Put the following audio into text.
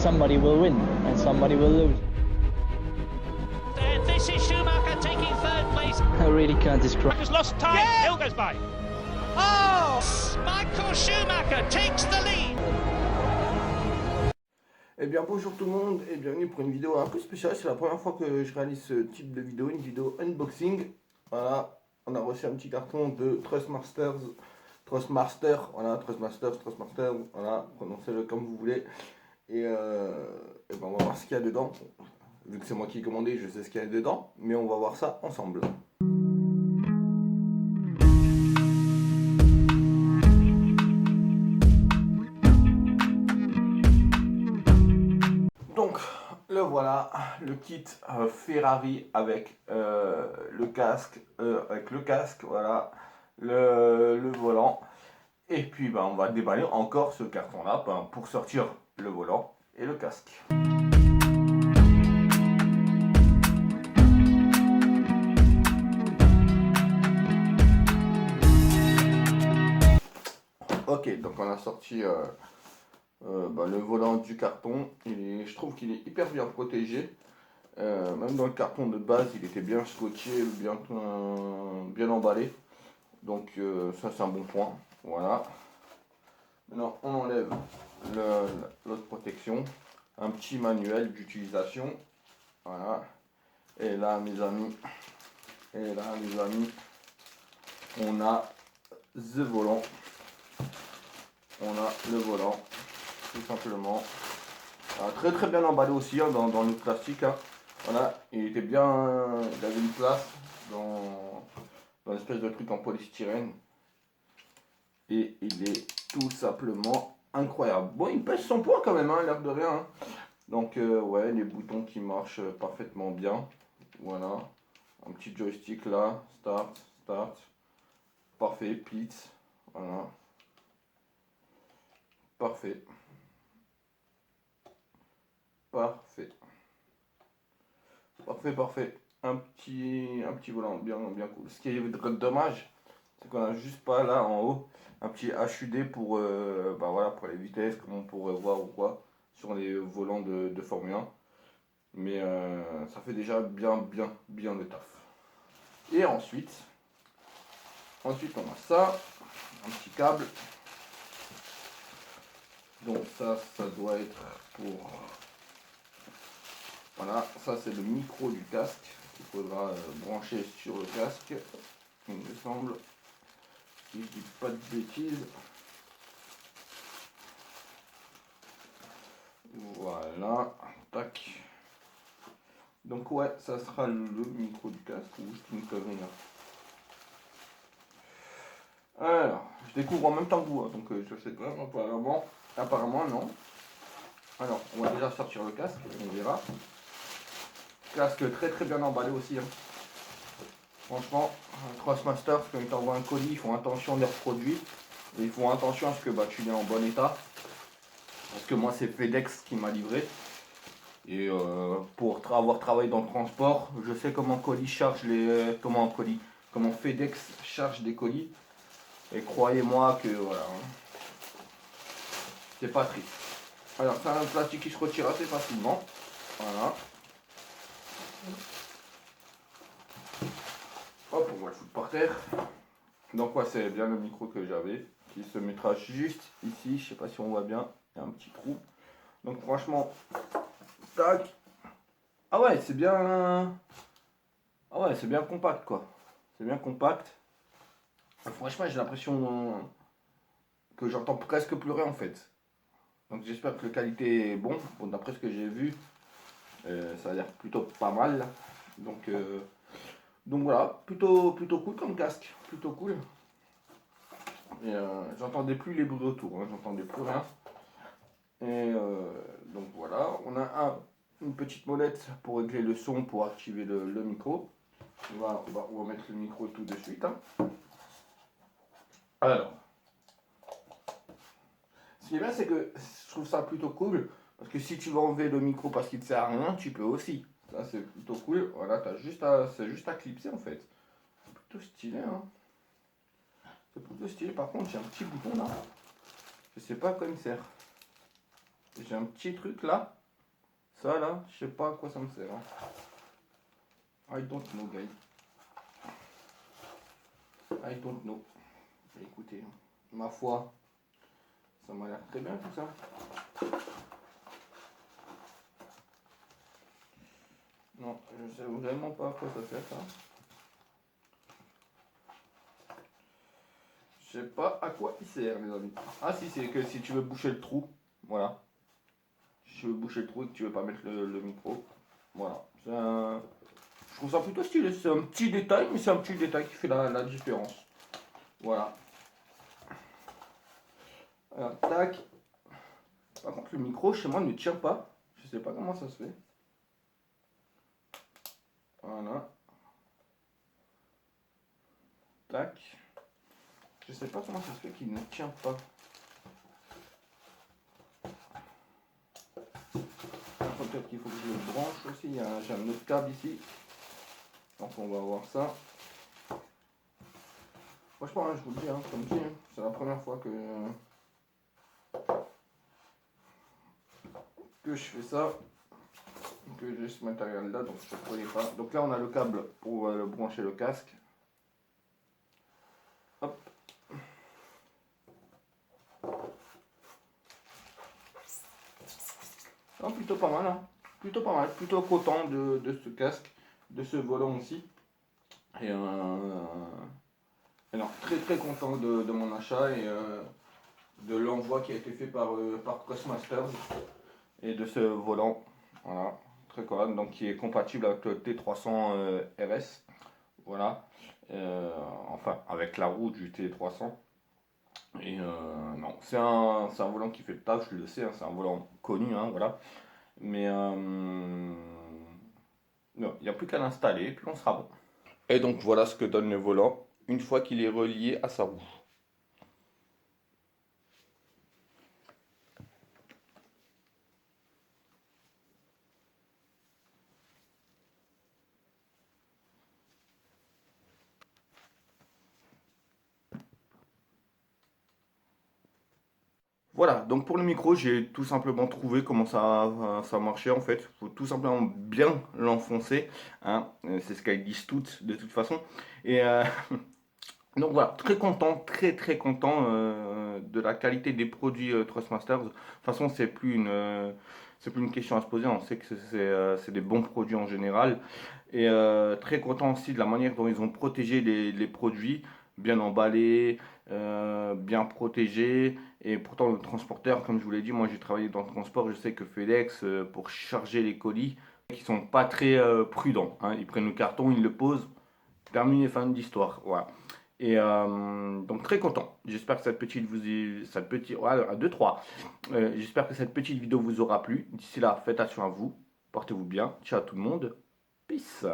somebody will win and somebody will lose. And this is Schumacher taking third place. I really can't describe. Schumacher's lost time. Yeah. Hill goes by. Oh! Michael Schumacher takes the lead. Eh bien bonjour tout le monde et bienvenue pour une vidéo un peu spéciale. C'est la première fois que je réalise ce type de vidéo, une vidéo unboxing. Voilà, on a reçu un petit carton de Trustmaster, voilà, Trustmaster, voilà, prononcez-le comme vous voulez. Et ben on va voir ce qu'il y a dedans. Vu que c'est moi qui ai commandé, je sais ce qu'il y a dedans, mais on va voir ça ensemble. Donc, le voilà, le kit Ferrari avec le casque, voilà, le volant. Et puis, ben, on va déballer encore ce carton-là pour sortir le volant et le casque. Ok, donc on a sorti le volant du carton et je trouve qu'il est hyper bien protégé. Même dans le carton de base, il était bien scotché, bien emballé. Donc ça c'est un bon point. Voilà. Maintenant on enlève l'autre protection. Un petit manuel d'utilisation. Voilà. Et là mes amis, on a le volant. On a le volant, tout simplement. Très très bien emballé aussi hein, dans le plastique. Hein. Voilà, il était bien, il avait une place dans l'espèce de truc en polystyrène. Et il est tout simplement incroyable. Bon, il pèse 100 poids quand même, hein, l'air de rien. Hein. Donc ouais, les boutons qui marchent parfaitement bien. Voilà, un petit joystick là, start, parfait, pit, voilà. Parfait. Un petit volant bien cool. Ce qui est dommage, c'est qu'on a juste pas là en haut un petit HUD pour, voilà, pour les vitesses, comme on pourrait voir ou quoi, sur les volants de Formule 1. Mais ça fait déjà bien le taf. Et ensuite on a ça, un petit câble. Donc ça doit être pour... Voilà, ça c'est le micro du casque qu'il faudra brancher sur le casque, il me semble, si je dis pas de bêtises. Voilà, tac. Donc ouais, ça sera le micro du casque, ou juste une connerie là. Alors, je découvre en même temps que vous, hein, donc je sais pas, apparemment non. Alors, on va déjà sortir le casque, on verra. Casque très très bien emballé aussi. Hein. Franchement, Trustmaster, quand ils t'envoient un colis, ils font attention des produits. Et ils font attention à ce que tu l'aies en bon état. Parce que moi, c'est FedEx qui m'a livré. Et pour avoir travaillé dans le transport, je sais comment colis charge comment FedEx charge des colis. Et croyez-moi que voilà, hein, c'est pas triste. Alors, c'est un plastique qui se retire assez facilement. Voilà. Hop, on va le foutre par terre. Donc, ouais, c'est bien le micro que j'avais, qui se mettra juste ici. Je sais pas si on voit bien, il y a un petit trou. Donc, franchement, tac. Ah ouais, c'est bien. Ah ouais, c'est bien compact, quoi. C'est bien compact. Franchement, j'ai l'impression que j'entends presque plus rien en fait. Donc j'espère que la qualité est bon d'après ce que j'ai vu, ça a l'air plutôt pas mal. Donc voilà, plutôt cool comme casque, plutôt cool. Et j'entendais plus les bruits autour, hein, j'entendais plus rien. Et donc voilà, on a une petite molette pour régler le son, pour activer le micro. On va mettre le micro tout de suite. Hein. Alors, ce qui est bien, c'est que je trouve ça plutôt cool, parce que si tu veux enlever le micro parce qu'il ne sert à rien, tu peux aussi. Ça, c'est plutôt cool. Voilà, c'est juste à clipser en fait. C'est plutôt stylé, hein. C'est plutôt stylé. Par contre, j'ai un petit bouton là. Je sais pas à quoi il me sert. j'ai un petit truc là. Ça là, je sais pas à quoi ça me sert. Hein. I don't know, guys. I don't know. Écoutez, ma foi, ça m'a l'air très bien tout ça. Non, je sais vraiment pas à quoi ça sert ça. Je sais pas à quoi il sert, les amis. Ah si, c'est que si tu veux boucher le trou, voilà. Si tu veux boucher le trou et que tu veux pas mettre le micro, voilà. Je trouve ça plutôt stylé. C'est un petit détail, mais c'est un petit détail qui fait la différence. Voilà. Alors, tac. Par contre, le micro chez moi ne tient pas. Je sais pas comment ça se fait. Voilà. Tac. Je sais pas comment ça se fait qu'il ne tient pas. Peut-être qu'il faut que je le branche aussi. J'ai un autre câble ici. Donc on va voir ça. Franchement, je vous le dis, hein, comme je dis, c'est la première fois que je fais ça. Que j'ai ce matériel là, donc je ne croyais pas. Donc là on a le câble pour brancher le casque. Hop. Oh, plutôt pas mal, hein. Plutôt pas mal, plutôt content de ce casque, de ce volant aussi. Et alors très très content de mon achat et de l'envoi qui a été fait par Crossmasters et de ce volant. Voilà, très correct, donc qui est compatible avec le T300 RS. Voilà, enfin avec la roue du T300. Et non, c'est un volant qui fait le taf, je le sais, hein, c'est un volant connu, hein, voilà. Mais non, il n'y a plus qu'à l'installer, puis on sera bon. Et donc voilà ce que donne le volant une fois qu'il est relié à sa roue. Voilà, donc pour le micro, j'ai tout simplement trouvé comment ça marchait en fait. Il faut tout simplement bien l'enfoncer, hein. C'est ce qu'elles disent toutes de toute façon. Et donc voilà, très content, très content de la qualité des produits Trustmasters. De toute façon, c'est plus une question à se poser. On sait que c'est des bons produits en général. Et très content aussi de la manière dont ils ont protégé les produits, bien emballés, bien protégés. Et pourtant, le transporteur, comme je vous l'ai dit, moi j'ai travaillé dans le transport. Je sais que FedEx, pour charger les colis, ils sont pas très prudents, hein. Ils prennent le carton, ils le posent, terminé, fin d'histoire. Voilà. Et donc très content. J'espère que cette petite voilà, 2, 3. J'espère que cette petite vidéo vous aura plu. D'ici là, faites attention à vous. Portez-vous bien. Ciao à tout le monde. Peace.